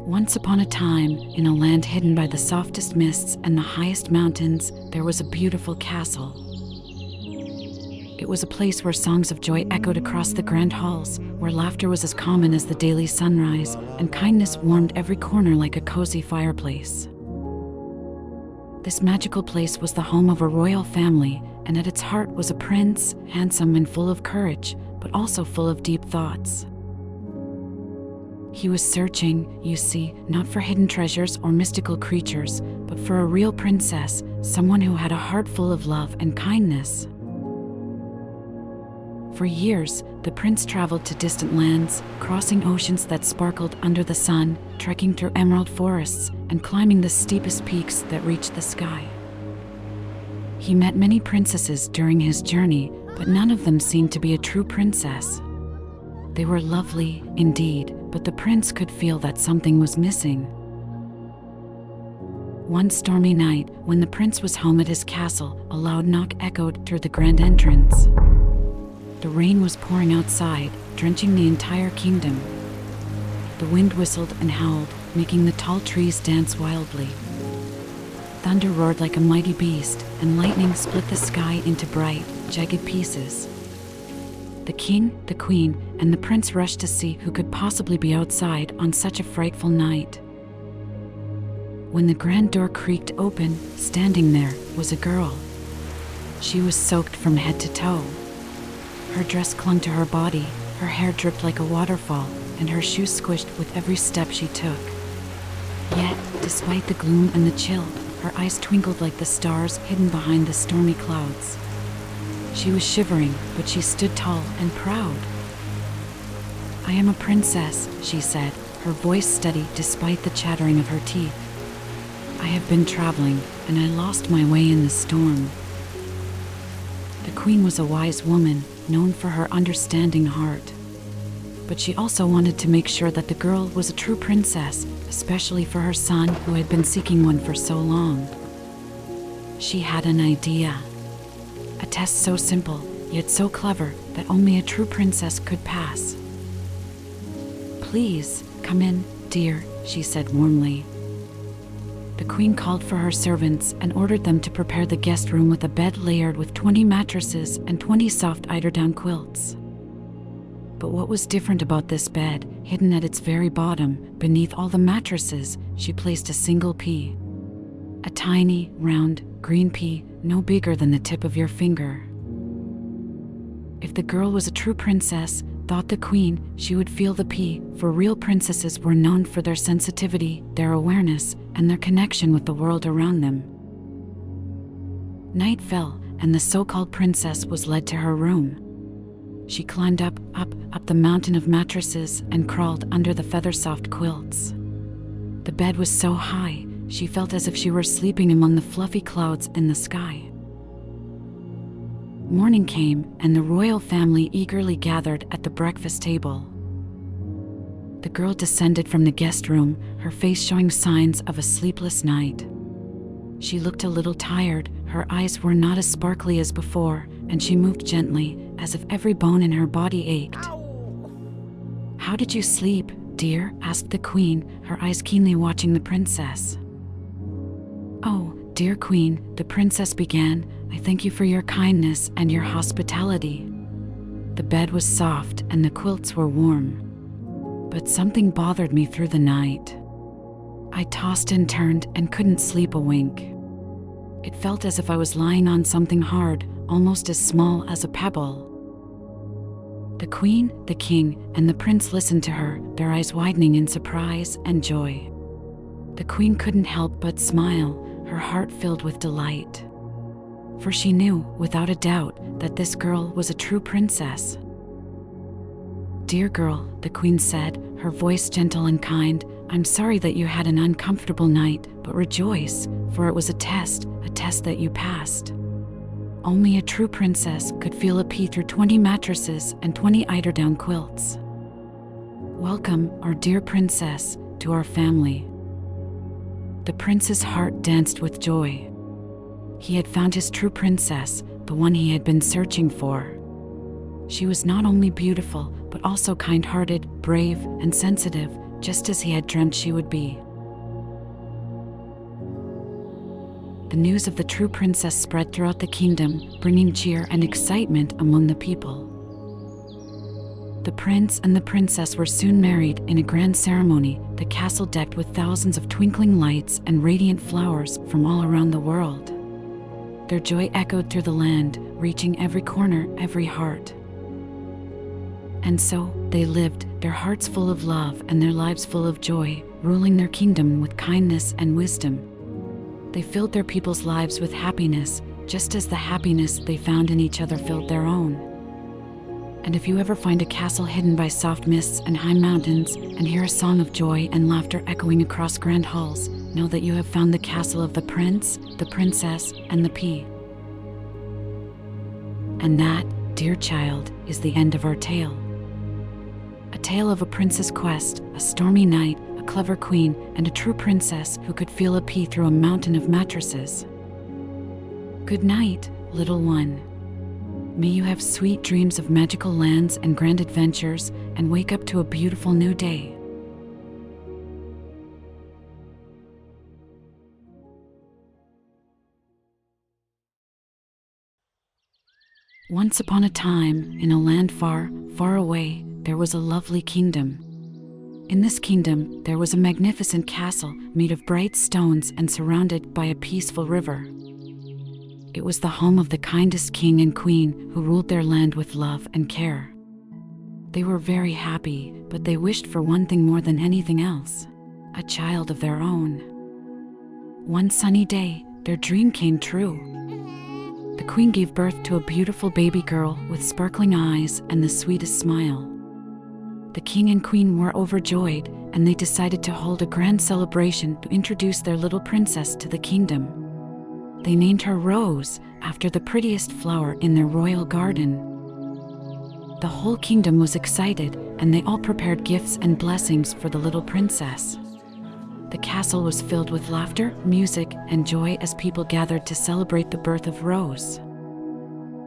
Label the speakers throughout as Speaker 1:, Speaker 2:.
Speaker 1: Once upon a time, in a land hidden by the softest mists and the highest mountains, there was a beautiful castle. It was a place where songs of joy echoed across the grand halls, where laughter was as common as the daily sunrise, and kindness warmed every corner like a cozy fireplace. This magical place was the home of a royal family, and at its heart was a prince, handsome and full of courage, but also full of deep thoughts. He was searching, you see, not for hidden treasures or mystical creatures, but for a real princess, someone who had a heart full of love and kindness. For years, the prince traveled to distant lands, crossing oceans that sparkled under the sun, trekking through emerald forests, and climbing the steepest peaks that reached the sky. He met many princesses during his journey, but none of them seemed to be a true princess. They were lovely, indeed, but the prince could feel that something was missing. One stormy night, when the prince was home at his castle, a loud knock echoed through the grand entrance. The rain was pouring outside, drenching the entire kingdom. The wind whistled and howled, making the tall trees dance wildly. Thunder roared like a mighty beast, and lightning split the sky into bright, jagged pieces. The king, the queen, and the prince rushed to see who could possibly be outside on such a frightful night. When the grand door creaked open, standing there was a girl. She was soaked from head to toe. Her dress clung to her body, her hair dripped like a waterfall, and her shoes squished with every step she took. Yet, despite the gloom and the chill, her eyes twinkled like the stars hidden behind the stormy clouds. She was shivering, but she stood tall and proud. "I am a princess," she said, her voice steady despite the chattering of her teeth. "I have been traveling, and I lost my way in the storm." The queen was a wise woman, known for her understanding heart. But she also wanted to make sure that the girl was a true princess, especially for her son who had been seeking one for so long. She had an idea. A test so simple, yet so clever, that only a true princess could pass. "Please, come in, dear," she said warmly. The queen called for her servants and ordered them to prepare the guest room with a bed layered with 20 mattresses and 20 soft eiderdown quilts. But what was different about this bed, hidden at its very bottom, beneath all the mattresses, she placed a single pea. A tiny, round, green pea, no bigger than the tip of your finger. If the girl was a true princess, thought the queen, she would feel the pea, for real princesses were known for their sensitivity, their awareness, and their connection with the world around them. Night fell, and the so-called princess was led to her room. She climbed up the mountain of mattresses and crawled under the feather-soft quilts. The bed was so high, she felt as if she were sleeping among the fluffy clouds in the sky. Morning came, and the royal family eagerly gathered at the breakfast table. The girl descended from the guest room, her face showing signs of a sleepless night. She looked a little tired, her eyes were not as sparkly as before, and she moved gently, as if every bone in her body ached. "How did you sleep, dear?" asked the queen, her eyes keenly watching the princess. "Oh, dear queen," the princess began, "I thank you for your kindness and your hospitality." The bed was soft and the quilts were warm. But something bothered me through the night. I tossed and turned and couldn't sleep a wink. It felt as if I was lying on something hard, almost as small as a pebble. The queen, the king, and the prince listened to her, their eyes widening in surprise and joy. The queen couldn't help but smile, her heart filled with delight. For she knew, without a doubt, that this girl was a true princess. "Dear girl," the queen said, her voice gentle and kind, "I'm sorry that you had an uncomfortable night, but rejoice, for it was a test that you passed. Only a true princess could feel a pea through 20 mattresses and 20 eiderdown quilts. Welcome, our dear princess, to our family." The prince's heart danced with joy. He had found his true princess, the one he had been searching for. She was not only beautiful, but also kind-hearted, brave, and sensitive, just as he had dreamt she would be. The news of the true princess spread throughout the kingdom, bringing cheer and excitement among the people. The prince and the princess were soon married in a grand ceremony, the castle decked with thousands of twinkling lights and radiant flowers from all around the world. Their joy echoed through the land, reaching every corner, every heart. And so, they lived, their hearts full of love and their lives full of joy, ruling their kingdom with kindness and wisdom. They filled their people's lives with happiness, just as the happiness they found in each other filled their own. And if you ever find a castle hidden by soft mists and high mountains, and hear a song of joy and laughter echoing across grand halls, know that you have found the castle of the prince, the princess, and the pea. And that, dear child, is the end of our tale. A tale of a prince's quest, a stormy night, a clever queen, and a true princess who could feel a pea through a mountain of mattresses. Good night, little one. May you have sweet dreams of magical lands and grand adventures, and wake up to a beautiful new day. Once upon a time, in a land far, far away, there was a lovely kingdom. In this kingdom, there was a magnificent castle made of bright stones and surrounded by a peaceful river. It was the home of the kindest king and queen who ruled their land with love and care. They were very happy, but they wished for one thing more than anything else: a child of their own. One sunny day, their dream came true. The queen gave birth to a beautiful baby girl with sparkling eyes and the sweetest smile. The king and queen were overjoyed, and they decided to hold a grand celebration to introduce their little princess to the kingdom. They named her Rose, after the prettiest flower in their royal garden. The whole kingdom was excited, and they all prepared gifts and blessings for the little princess. The castle was filled with laughter, music, and joy as people gathered to celebrate the birth of Rose.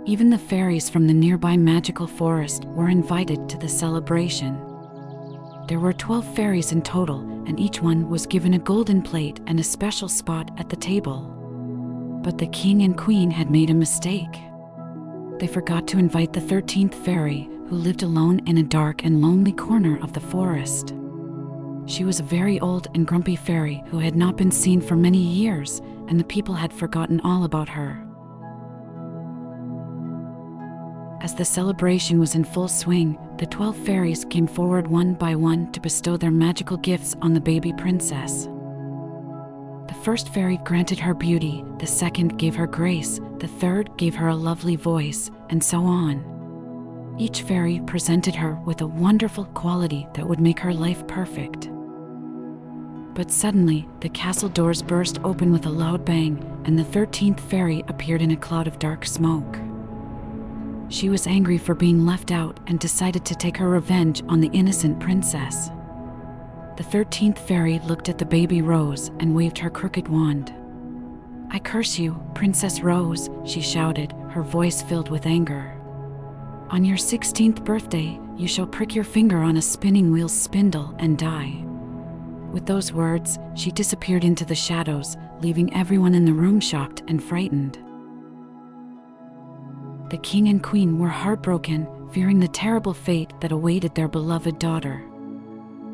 Speaker 1: Even the fairies from the nearby magical forest were invited to the celebration. There were 12 fairies in total, and each one was given a golden plate and a special spot at the table. But the king and queen had made a mistake. They forgot to invite the 13th fairy, who lived alone in a dark and lonely corner of the forest. She was a very old and grumpy fairy who had not been seen for many years, and the people had forgotten all about her. As the celebration was in full swing, the 12 fairies came forward one by one to bestow their magical gifts on the baby princess. The first fairy granted her beauty, the second gave her grace, the third gave her a lovely voice, and so on. Each fairy presented her with a wonderful quality that would make her life perfect. But suddenly, the castle doors burst open with a loud bang, and the 13th fairy appeared in a cloud of dark smoke. She was angry for being left out and decided to take her revenge on the innocent princess. The 13th fairy looked at the baby Rose and waved her crooked wand. "I curse you, Princess Rose," she shouted, her voice filled with anger. "On your 16th birthday, you shall prick your finger on a spinning wheel's spindle and die." With those words, she disappeared into the shadows, leaving everyone in the room shocked and frightened. The king and queen were heartbroken, fearing the terrible fate that awaited their beloved daughter.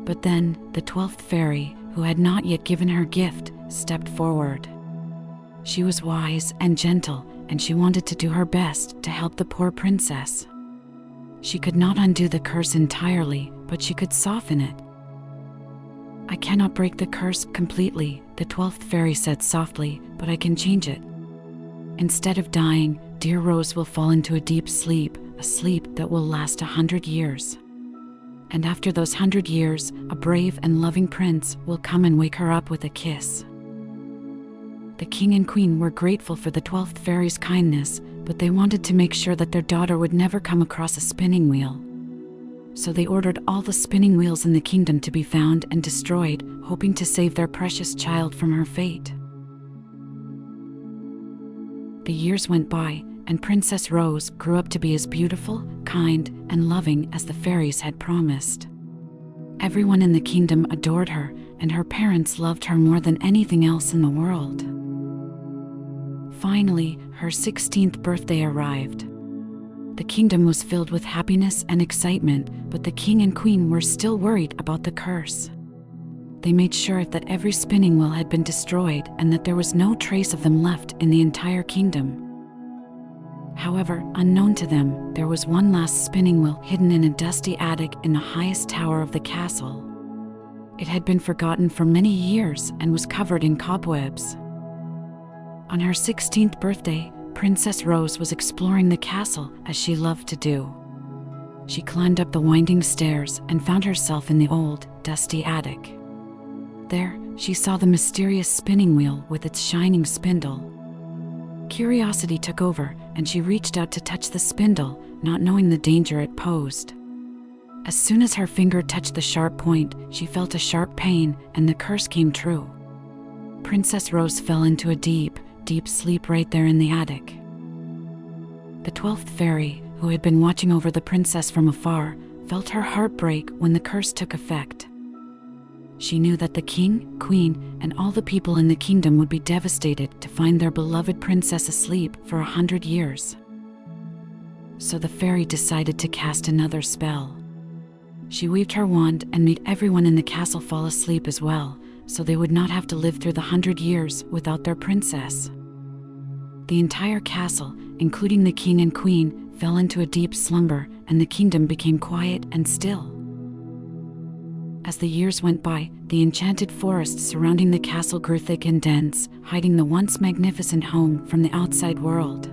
Speaker 1: But then, the 12th fairy, who had not yet given her gift, stepped forward. She was wise and gentle, and she wanted to do her best to help the poor princess. She could not undo the curse entirely, but she could soften it. "I cannot break the curse completely," the 12th fairy said softly, "but I can change it. Instead of dying, dear Rose will fall into a deep sleep, a sleep that will last 100 years. And after those 100 years, a brave and loving prince will come and wake her up with a kiss." The king and queen were grateful for the 12th fairy's kindness, but they wanted to make sure that their daughter would never come across a spinning wheel. So they ordered all the spinning wheels in the kingdom to be found and destroyed, hoping to save their precious child from her fate. The years went by, and Princess Rose grew up to be as beautiful, kind, and loving as the fairies had promised. Everyone in the kingdom adored her, and her parents loved her more than anything else in the world. Finally, her 16th birthday arrived. The kingdom was filled with happiness and excitement, but the king and queen were still worried about the curse. They made sure that every spinning wheel had been destroyed and that there was no trace of them left in the entire kingdom. However, unknown to them, there was one last spinning wheel hidden in a dusty attic in the highest tower of the castle. It had been forgotten for many years and was covered in cobwebs. On her 16th birthday, Princess Rose was exploring the castle as she loved to do. She climbed up the winding stairs and found herself in the old, dusty attic. There, she saw the mysterious spinning wheel with its shining spindle. Curiosity took over, and she reached out to touch the spindle, not knowing the danger it posed. As soon as her finger touched the sharp point, she felt a sharp pain, and the curse came true. Princess Rose fell into a deep, deep sleep right there in the attic. The 12th fairy, who had been watching over the princess from afar, felt her heart break when the curse took effect. She knew that the king, queen, and all the people in the kingdom would be devastated to find their beloved princess asleep for 100 years. So the fairy decided to cast another spell. She waved her wand and made everyone in the castle fall asleep as well, so they would not have to live through the 100 years without their princess. The entire castle, including the king and queen, fell into a deep slumber, and the kingdom became quiet and still. As the years went by, the enchanted forest surrounding the castle grew thick and dense, hiding the once magnificent home from the outside world.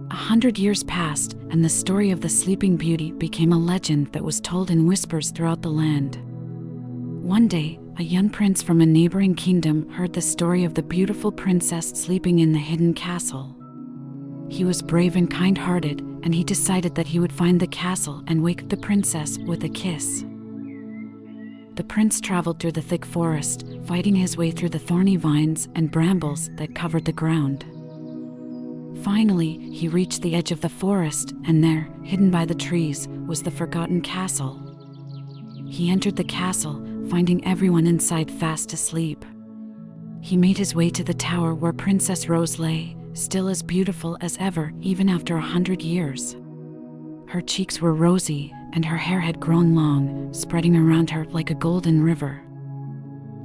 Speaker 1: 100 years passed, and the story of the Sleeping Beauty became a legend that was told in whispers throughout the land. One day, a young prince from a neighboring kingdom heard the story of the beautiful princess sleeping in the hidden castle. He was brave and kind-hearted, and he decided that he would find the castle and wake the princess with a kiss. The prince traveled through the thick forest, fighting his way through the thorny vines and brambles that covered the ground. Finally, he reached the edge of the forest, and there, hidden by the trees, was the forgotten castle. He entered the castle, finding everyone inside fast asleep. He made his way to the tower where Princess Rose lay, still as beautiful as ever, even after 100 years. Her cheeks were rosy, and her hair had grown long, spreading around her like a golden river.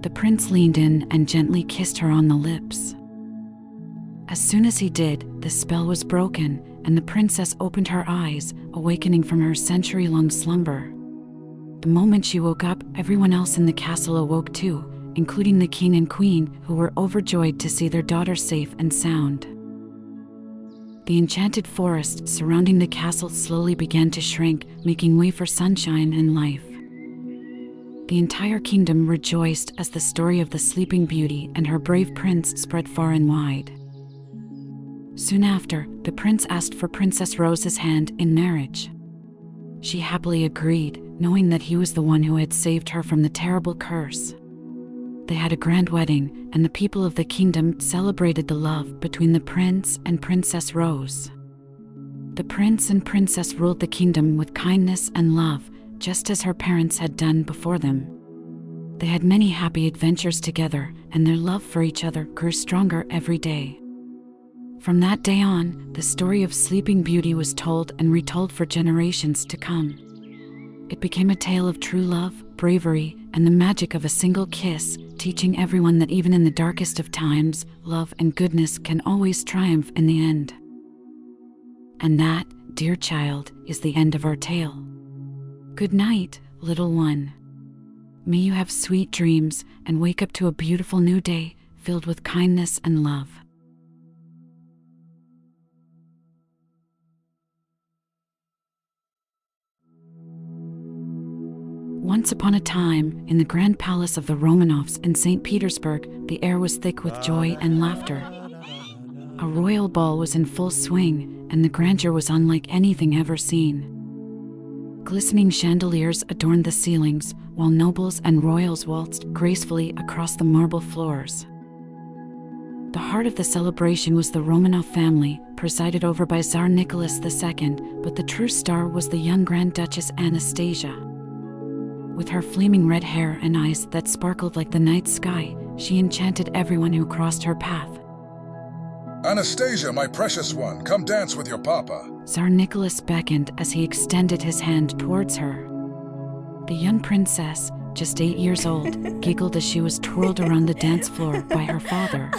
Speaker 1: The prince leaned in and gently kissed her on the lips. As soon as he did, the spell was broken, and the princess opened her eyes, awakening from her century-long slumber. The moment she woke up, everyone else in the castle awoke too, including the king and queen, who were overjoyed to see their daughter safe and sound. The enchanted forest surrounding the castle slowly began to shrink, making way for sunshine and life. The entire kingdom rejoiced as the story of the Sleeping Beauty and her brave prince spread far and wide. Soon after, the prince asked for Princess Rose's hand in marriage. She happily agreed, knowing that he was the one who had saved her from the terrible curse. They had a grand wedding, and the people of the kingdom celebrated the love between the prince and Princess Rose. The prince and princess ruled the kingdom with kindness and love, just as her parents had done before them. They had many happy adventures together, and their love for each other grew stronger every day. From that day on, the story of Sleeping Beauty was told and retold for generations to come. It became a tale of true love, bravery, and the magic of a single kiss, teaching everyone that even in the darkest of times, love and goodness can always triumph in the end. And that, dear child, is the end of our tale. Good night, little one. May you have sweet dreams and wake up to a beautiful new day filled with kindness and love. Once upon a time, in the grand palace of the Romanovs in St. Petersburg, the air was thick with joy and laughter. A royal ball was in full swing, and the grandeur was unlike anything ever seen. Glistening chandeliers adorned the ceilings, while nobles and royals waltzed gracefully across the marble floors. The heart of the celebration was the Romanov family, presided over by Tsar Nicholas II, but the true star was the young Grand Duchess Anastasia. With her flaming red hair and eyes that sparkled like the night sky, she enchanted everyone who crossed her path.
Speaker 2: Anastasia, my precious one, come dance with your papa.
Speaker 1: Tsar Nicholas beckoned as he extended his hand towards her. The young princess, just 8 years old, giggled as she was twirled around the dance floor by her father.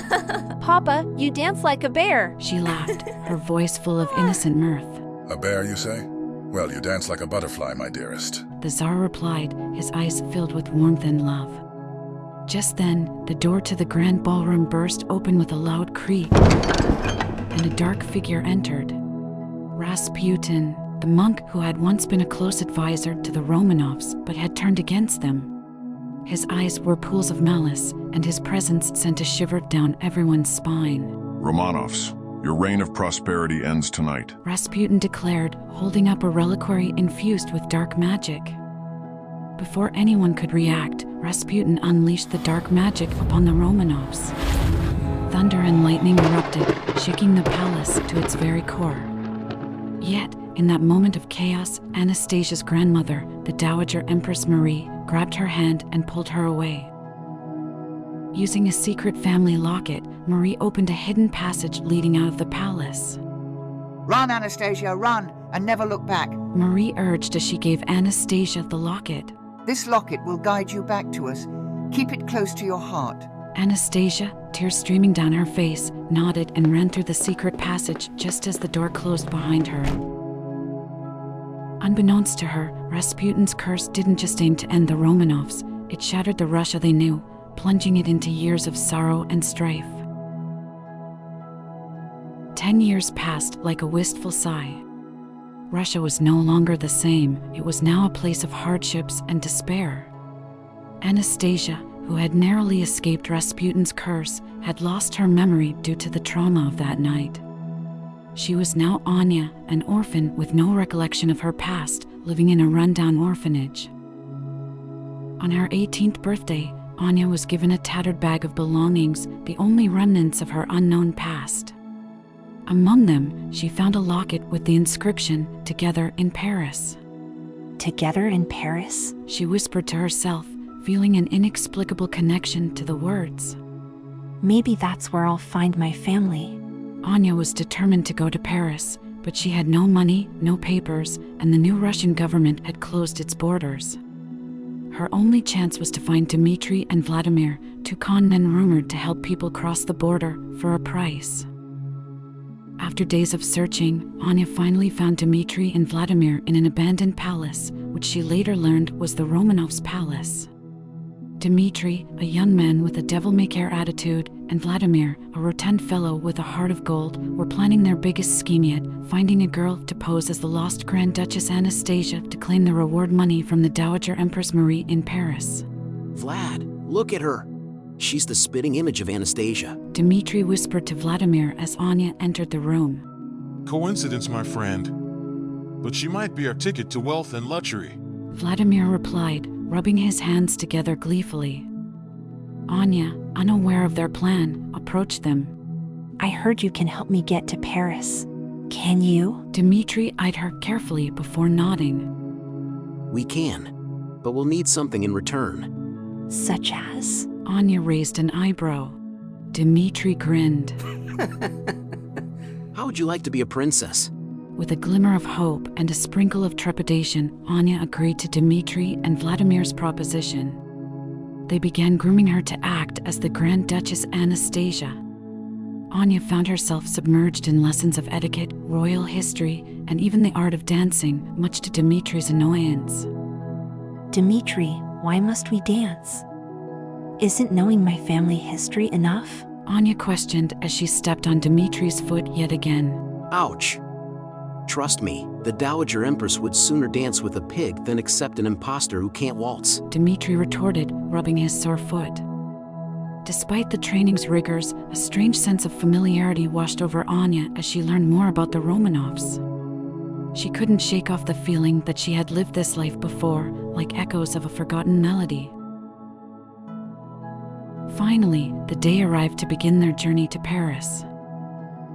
Speaker 3: Papa, you dance like a bear.
Speaker 1: She laughed, her voice full of innocent mirth.
Speaker 2: A bear, you say? Well, you dance like a butterfly, my dearest.
Speaker 1: The Tsar replied, his eyes filled with warmth and love. Just then, the door to the grand ballroom burst open with a loud creak, and a dark figure entered. Rasputin, the monk who had once been a close advisor to the Romanovs but had turned against them. His eyes were pools of malice, and his presence sent a shiver down everyone's spine.
Speaker 4: Romanovs, your reign of prosperity ends tonight.
Speaker 1: Rasputin declared, holding up a reliquary infused with dark magic. Before anyone could react, Rasputin unleashed the dark magic upon the Romanovs. Thunder and lightning erupted, shaking the palace to its very core. Yet, in that moment of chaos, Anastasia's grandmother, the Dowager Empress Marie, grabbed her hand and pulled her away. Using a secret family locket, Marie opened a hidden passage leading out of the palace.
Speaker 5: Run, Anastasia, run, and never look back.
Speaker 1: Marie urged as she gave Anastasia the locket.
Speaker 5: This locket will guide you back to us. Keep it close to your heart.
Speaker 1: Anastasia, tears streaming down her face, nodded and ran through the secret passage just as the door closed behind her. Unbeknownst to her, Rasputin's curse didn't just aim to end the Romanovs, it shattered the Russia they knew, plunging it into years of sorrow and strife. 10 years passed like a wistful sigh. Russia was no longer the same, it was now a place of hardships and despair. Anastasia, who had narrowly escaped Rasputin's curse, had lost her memory due to the trauma of that night. She was now Anya, an orphan with no recollection of her past, living in a rundown orphanage. On her 18th birthday, Anya was given a tattered bag of belongings, the only remnants of her unknown past. Among them, she found a locket with the inscription, "Together in Paris."
Speaker 3: Together in Paris?
Speaker 1: She whispered to herself, feeling an inexplicable connection to the words.
Speaker 3: Maybe that's where I'll find my family.
Speaker 1: Anya was determined to go to Paris, but she had no money, no papers, and the new Russian government had closed its borders. Her only chance was to find Dmitri and Vladimir, two con men rumored to help people cross the border for a price. After days of searching, Anya finally found Dmitri and Vladimir in an abandoned palace, which she later learned was the Romanovs' palace. Dmitri, a young man with a devil-may-care attitude, and Vladimir, a rotund fellow with a heart of gold, were planning their biggest scheme yet, finding a girl to pose as the lost Grand Duchess Anastasia to claim the reward money from the Dowager Empress Marie in Paris.
Speaker 6: Vlad, look at her. She's the spitting image of Anastasia.
Speaker 1: Dmitri whispered to Vladimir as Anya entered the room.
Speaker 7: Coincidence, my friend. But she might be our ticket to wealth and luxury.
Speaker 1: Vladimir replied, rubbing his hands together gleefully. Anya, unaware of their plan, approached them.
Speaker 3: I heard you can help me get to Paris. Can you?
Speaker 1: Dmitri eyed her carefully before nodding.
Speaker 6: We can, but we'll need something in return.
Speaker 3: Such as?
Speaker 1: Anya raised an eyebrow. Dmitri grinned.
Speaker 6: How would you like to be a princess?
Speaker 1: With a glimmer of hope and a sprinkle of trepidation, Anya agreed to Dmitri and Vladimir's proposition. They began grooming her to act as the Grand Duchess Anastasia. Anya found herself submerged in lessons of etiquette, royal history, and even the art of dancing, much to Dmitri's annoyance.
Speaker 3: Dmitri, why must we dance? Isn't knowing my family history enough?
Speaker 1: Anya questioned as she stepped on Dmitri's foot yet again.
Speaker 6: Ouch. Trust me, the Dowager Empress would sooner dance with a pig than accept an imposter who can't waltz.
Speaker 1: Dmitri retorted, rubbing his sore foot. Despite the training's rigors, a strange sense of familiarity washed over Anya as she learned more about the Romanovs. She couldn't shake off the feeling that she had lived this life before, like echoes of a forgotten melody. Finally, the day arrived to begin their journey to Paris.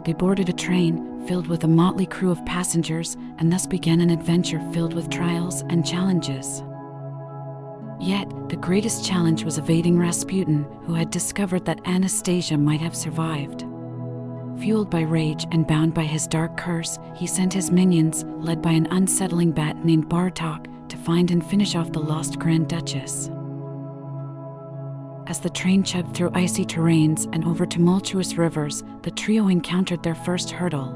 Speaker 1: They boarded a train filled with a motley crew of passengers and thus began an adventure filled with trials and challenges. Yet, the greatest challenge was evading Rasputin, who had discovered that Anastasia might have survived. Fueled by rage and bound by his dark curse, he sent his minions, led by an unsettling bat named Bartok, to find and finish off the lost Grand Duchess. As the train chugged through icy terrains and over tumultuous rivers, the trio encountered their first hurdle.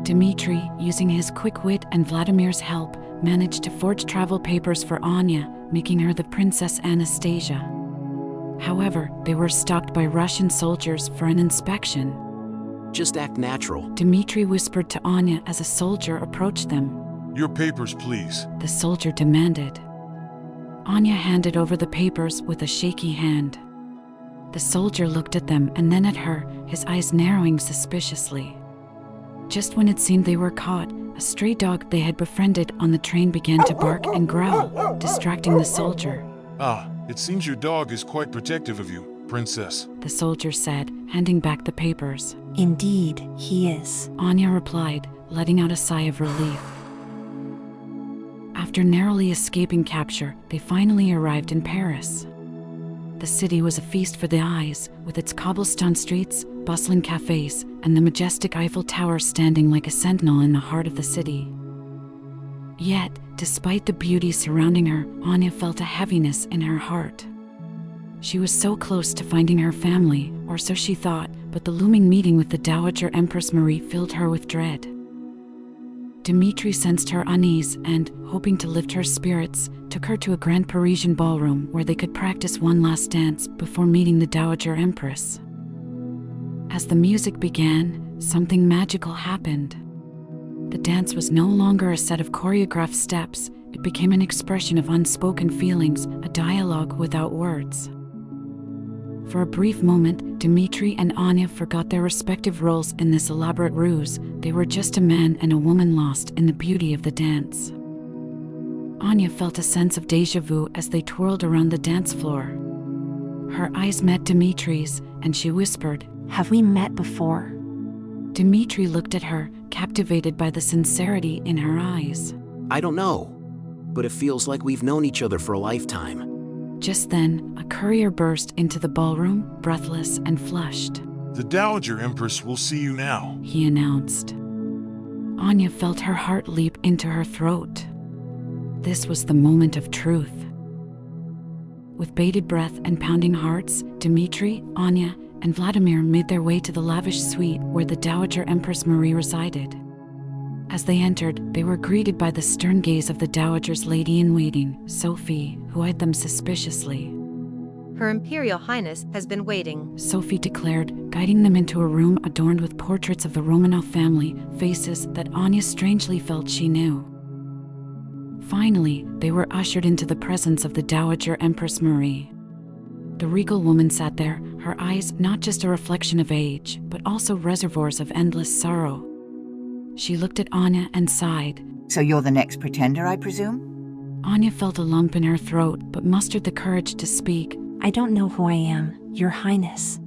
Speaker 1: Dmitri, using his quick wit and Vladimir's help, managed to forge travel papers for Anya, making her the Princess Anastasia. However, they were stopped by Russian soldiers for an inspection.
Speaker 6: Just act natural.
Speaker 1: Dmitri whispered to Anya as a soldier approached them.
Speaker 7: Your papers, please.
Speaker 1: The soldier demanded. Anya handed over the papers with a shaky hand. The soldier looked at them and then at her, his eyes narrowing suspiciously. Just when it seemed they were caught, a stray dog they had befriended on the train began to bark and growl, distracting the soldier.
Speaker 7: Ah, it seems your dog is quite protective of you, Princess.
Speaker 1: The soldier said, handing back the papers.
Speaker 3: Indeed, he is.
Speaker 1: Anya replied, letting out a sigh of relief. After narrowly escaping capture, they finally arrived in Paris. The city was a feast for the eyes, with its cobblestone streets, bustling cafes, and the majestic Eiffel Tower standing like a sentinel in the heart of the city. Yet, despite the beauty surrounding her, Anya felt a heaviness in her heart. She was so close to finding her family, or so she thought, but the looming meeting with the Dowager Empress Marie filled her with dread. Dmitri sensed her unease and, hoping to lift her spirits, took her to a grand Parisian ballroom where they could practice one last dance before meeting the Dowager Empress. As the music began, something magical happened. The dance was no longer a set of choreographed steps, it became an expression of unspoken feelings, a dialogue without words. For a brief moment, Dmitri and Anya forgot their respective roles in this elaborate ruse. They were just a man and a woman lost in the beauty of the dance. Anya felt a sense of déjà vu as they twirled around the dance floor. Her eyes met Dmitri's, and she whispered,
Speaker 3: Have we met before?
Speaker 1: Dmitri looked at her, captivated by the sincerity in her eyes.
Speaker 6: I don't know, but it feels like we've known each other for a lifetime.
Speaker 1: Just then, a courier burst into the ballroom, breathless and flushed.
Speaker 7: The Dowager Empress will see you now,
Speaker 1: he announced. Anya felt her heart leap into her throat. This was the moment of truth. With bated breath and pounding hearts, Dmitri, Anya, and Vladimir made their way to the lavish suite where the Dowager Empress Marie resided. As they entered, they were greeted by the stern gaze of the Dowager's lady-in-waiting, Sophie, who eyed them suspiciously.
Speaker 8: Her Imperial Highness has been waiting,
Speaker 1: Sophie declared, guiding them into a room adorned with portraits of the Romanov family, faces that Anya strangely felt she knew. Finally, they were ushered into the presence of the Dowager Empress Marie. The regal woman sat there, her eyes not just a reflection of age, but also reservoirs of endless sorrow. She looked at Anya and sighed.
Speaker 5: So you're the next pretender, I presume?
Speaker 1: Anya felt a lump in her throat, but mustered the courage to speak.
Speaker 3: I don't know who I am, Your Highness.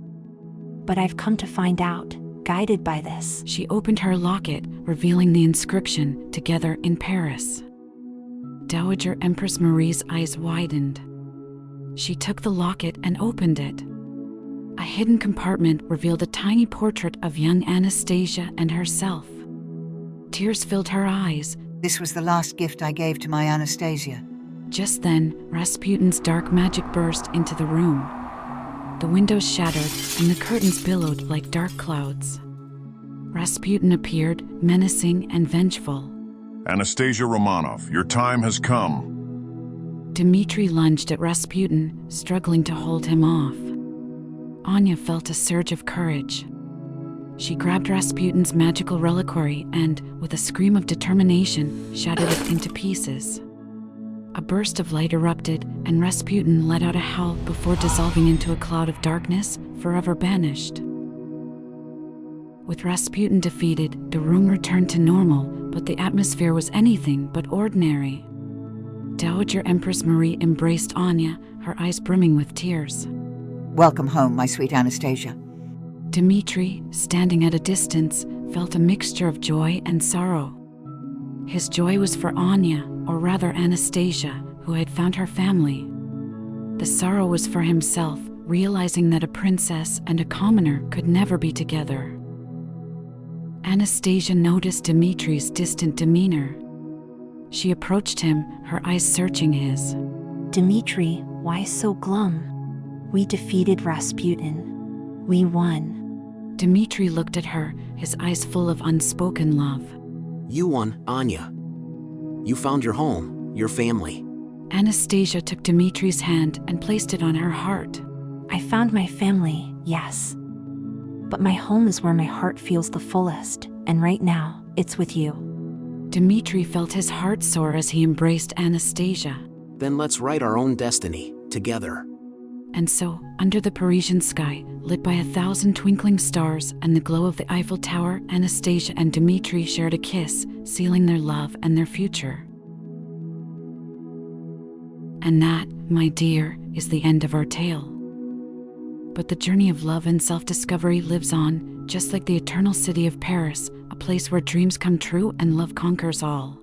Speaker 3: But I've come to find out, guided by this.
Speaker 1: She opened her locket, revealing the inscription, Together in Paris. Dowager Empress Marie's eyes widened. She took the locket and opened it. A hidden compartment revealed a tiny portrait of young Anastasia and herself. Tears filled her eyes.
Speaker 5: This was the last gift I gave to my Anastasia.
Speaker 1: Just then, Rasputin's dark magic burst into the room. The windows shattered, and the curtains billowed like dark clouds. Rasputin appeared, menacing and vengeful.
Speaker 4: Anastasia Romanov, your time has come.
Speaker 1: Dmitri lunged at Rasputin, struggling to hold him off. Anya felt a surge of courage. She grabbed Rasputin's magical reliquary and, with a scream of determination, shattered it into pieces. A burst of light erupted, and Rasputin let out a howl before dissolving into a cloud of darkness, forever banished. With Rasputin defeated, the room returned to normal, but the atmosphere was anything but ordinary. Dowager Empress Marie embraced Anya, her eyes brimming with tears.
Speaker 5: Welcome home, my sweet Anastasia.
Speaker 1: Dmitri, standing at a distance, felt a mixture of joy and sorrow. His joy was for Anya, or rather Anastasia, who had found her family. The sorrow was for himself, realizing that a princess and a commoner could never be together. Anastasia noticed Dimitri's distant demeanor. She approached him, her eyes searching his.
Speaker 3: Dimitri, why so glum? We defeated Rasputin. We won.
Speaker 1: Dimitri looked at her, his eyes full of unspoken love.
Speaker 6: You won, Anya. You found your home, your family.
Speaker 1: Anastasia took Dimitri's hand and placed it on her heart.
Speaker 3: I found my family, yes. But my home is where my heart feels the fullest, and right now, it's with you.
Speaker 1: Dimitri felt his heart soar as he embraced Anastasia.
Speaker 6: Then let's write our own destiny, together.
Speaker 1: And so, under the Parisian sky, lit by 1,000 twinkling stars and the glow of the Eiffel Tower, Anastasia and Dimitri shared a kiss, sealing their love and their future. And that, my dear, is the end of our tale. But the journey of love and self-discovery lives on, just like the eternal city of Paris, a place where dreams come true and love conquers all.